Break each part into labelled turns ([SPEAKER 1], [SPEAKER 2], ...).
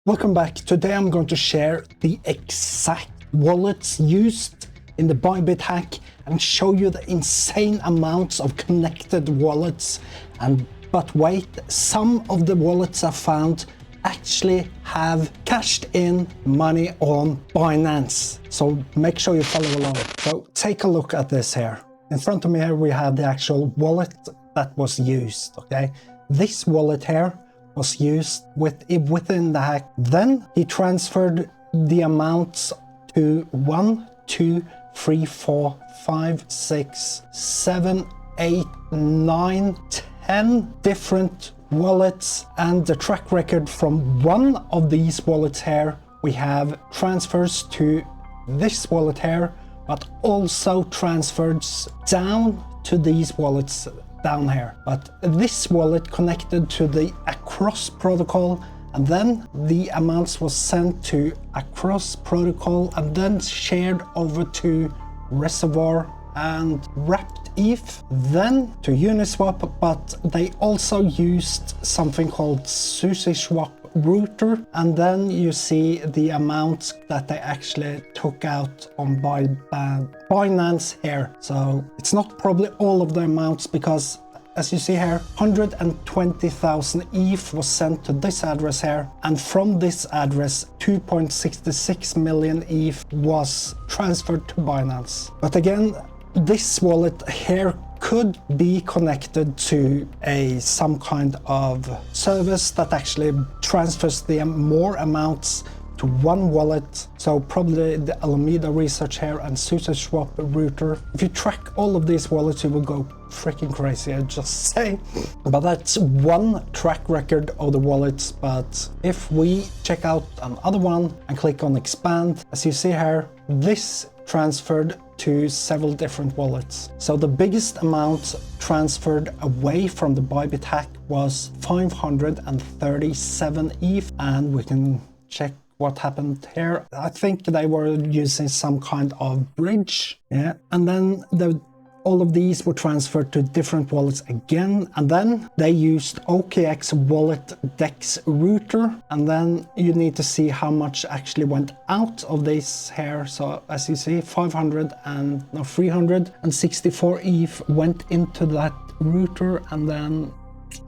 [SPEAKER 1] Welcome back. Today I'm going to share the exact wallets used in the Bybit hack and show you the insane amounts of connected wallets. But wait, some of the wallets I found actually have cashed in money on Binance. So make sure you follow along. So take a look at this here. In front of me here we have the actual wallet that was used, okay? This wallet here was used within the hack. Then he transferred the amounts to 1, 2, 3, 4, 5, 6, 7, 8, 9, 10 different wallets, and the track record from one of these wallets here, we have transfers to this wallet here, but also transfers down to these wallets down here. But this wallet connected to the across protocol, and then the amounts was sent to across protocol and then shared over to reservoir and wrapped ETH, then to Uniswap, but they also used something called SushiSwap router, and then you see the amounts that they actually took out on Binance here. So it's not probably all of the amounts, because as you see here, 120,000 ETH was sent to this address here, and from this address 2.66 million ETH was transferred to Binance. But again, this wallet here could be connected to some kind of service that actually transfers the more amounts to one wallet. So probably the Alameda research here and SushiSwap router. If you track all of these wallets, you will go freaking crazy, I just say. But that's one track record of the wallets. But if we check out another one and click on expand, as you see here, this transferred to several different wallets. So the biggest amount transferred away from the Bybit hack was 537 ETH, and we can check what happened here. I think they were using some kind of bridge, yeah, and then all of these were transferred to different wallets again, and then they used OKEX wallet DEX router, and then you need to see how much actually went out of this here. So as you see, 364 ETH went into that router, and then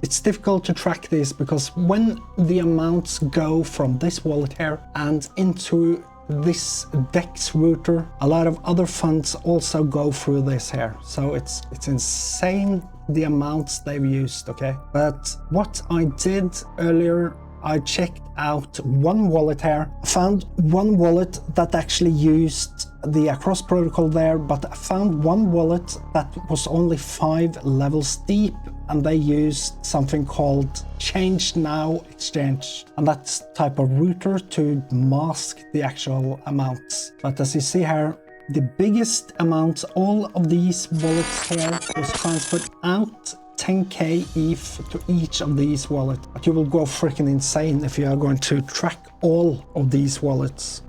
[SPEAKER 1] it's difficult to track this because when the amounts go from this wallet here and into this DEX router, a lot of other funds also go through this here. So it's insane the amounts they've used, okay? But what I did earlier, I checked out one wallet here. I found one wallet that actually used the across protocol there, but I found one wallet that was only 5 levels deep, and they used something called ChangeNOW exchange, and that's type of router to mask the actual amounts. But as you see here, the biggest amounts, all of these wallets here was transferred out 10k ETH to each of these wallets. But you will go freaking insane if you are going to track all of these wallets.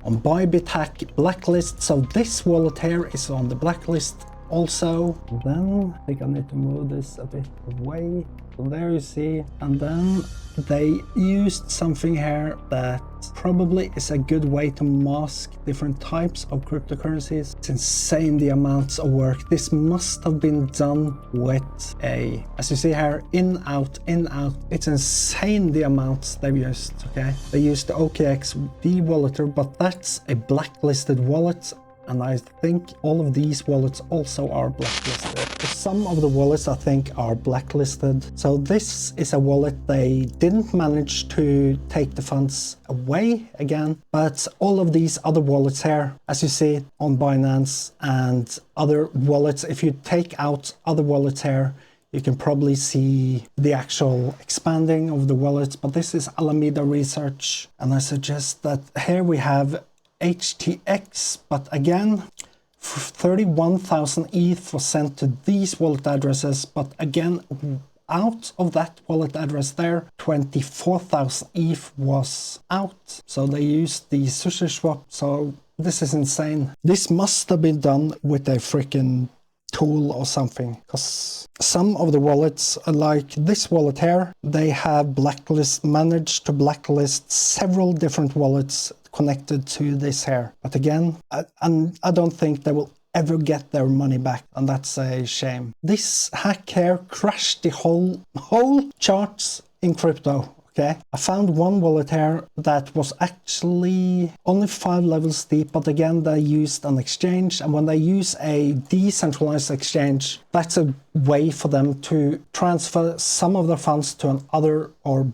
[SPEAKER 1] On Bybit hack blacklist, so this wallet here is on the blacklist also. Then I think I need to move this a bit away. So there you see, and then they used something here that probably is a good way to mask different types of cryptocurrencies. It's insane the amounts of work. This must have been done with as you see here, in, out, in, out. It's insane the amounts they've used, okay? They used the OKEX walleter, but that's a blacklisted wallet. And I think all of these wallets also are blacklisted. Some of the wallets I think are blacklisted. So this is a wallet they didn't manage to take the funds away again. But all of these other wallets here, as you see on Binance and other wallets, if you take out other wallets here, you can probably see the actual expanding of the wallets. But this is Alameda research. And I suggest that here we have HTX, but again 31,000 ETH was sent to these wallet addresses, but again out of that wallet address there 24,000 ETH was out, so they used the SushiSwap. So this is insane. This must have been done with a freaking tool or something, because some of the wallets, like this wallet here, they have managed to blacklist several different wallets connected to this here. But again, I don't think they will ever get their money back, and that's a shame. This hack here crashed the whole charts in crypto. Okay, I found one wallet here that was actually only 5 levels deep, but again, they used an exchange, and when they use a decentralized exchange, that's a way for them to transfer some of their funds to another, or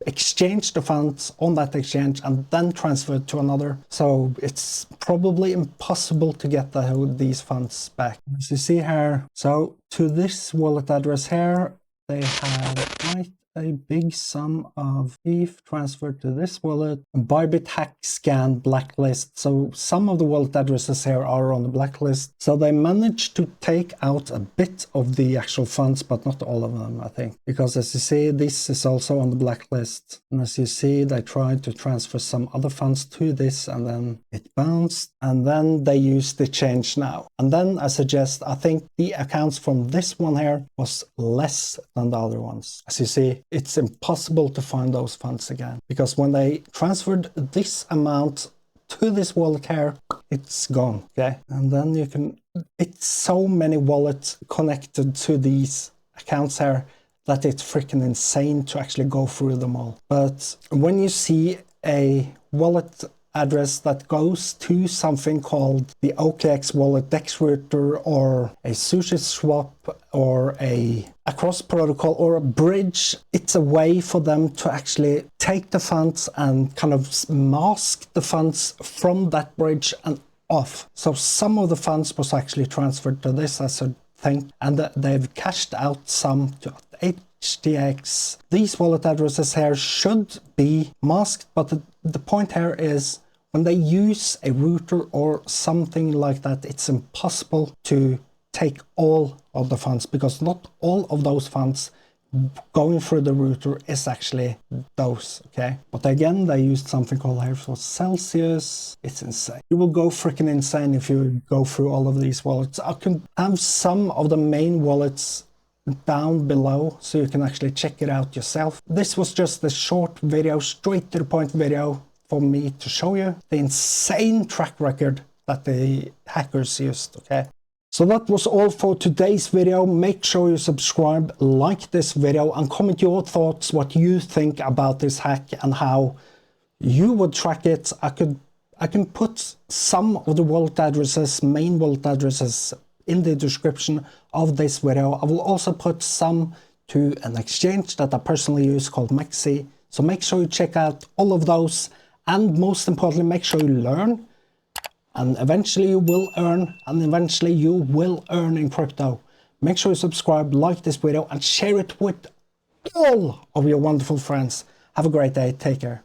[SPEAKER 1] exchange the funds on that exchange and then transfer it to another. So it's probably impossible to get these funds back. As you see here, so to this wallet address here, they have quite a big sum of ETH transferred to this wallet. Bybit hack scan blacklist. So some of the wallet addresses here are on the blacklist. So they managed to take out a bit of the actual funds, but not all of them, I think. Because as you see, this is also on the blacklist. And as you see, they tried to transfer some other funds to this, and then it bounced. And then they used the ChangeNOW. And then I think the accounts from this one here was less than the other ones. As you see, it's impossible to find those funds again, because when they transferred this amount to this wallet here, it's gone. Okay, and then you can, it's so many wallets connected to these accounts here that it's freaking insane to actually go through them all. But when you see a wallet address that goes to something called the OKEX wallet DEX router, or a sushi swap, or a cross protocol, or a bridge, it's a way for them to actually take the funds and kind of mask the funds from that bridge and off. So some of the funds was actually transferred to this as a thing, and they've cashed out some to HTX. These wallet addresses here should be masked, but the point here is, when they use a router or something like that, it's impossible to take all of the funds, because not all of those funds going through the router is actually those. Okay, but again, they used something called here for Celsius. It's insane. You will go freaking insane if you go through all of these wallets. I can have some of the main wallets down below so you can actually check it out yourself. This was just a short video, straight to the point video, for me to show you the insane track record that the hackers used. Okay, so that was all for today's video. Make sure you subscribe, like this video, and comment your thoughts, what you think about this hack and how you would track it. I can put some of the wallet addresses, main wallet addresses, in the description of this video. I will also put some to an exchange that I personally use called Maxi. So make sure you check out all of those. And most importantly, make sure you learn, and eventually you will earn, and eventually you will earn in crypto. Make sure you subscribe, like this video, and share it with all of your wonderful friends. Have a great day. Take care.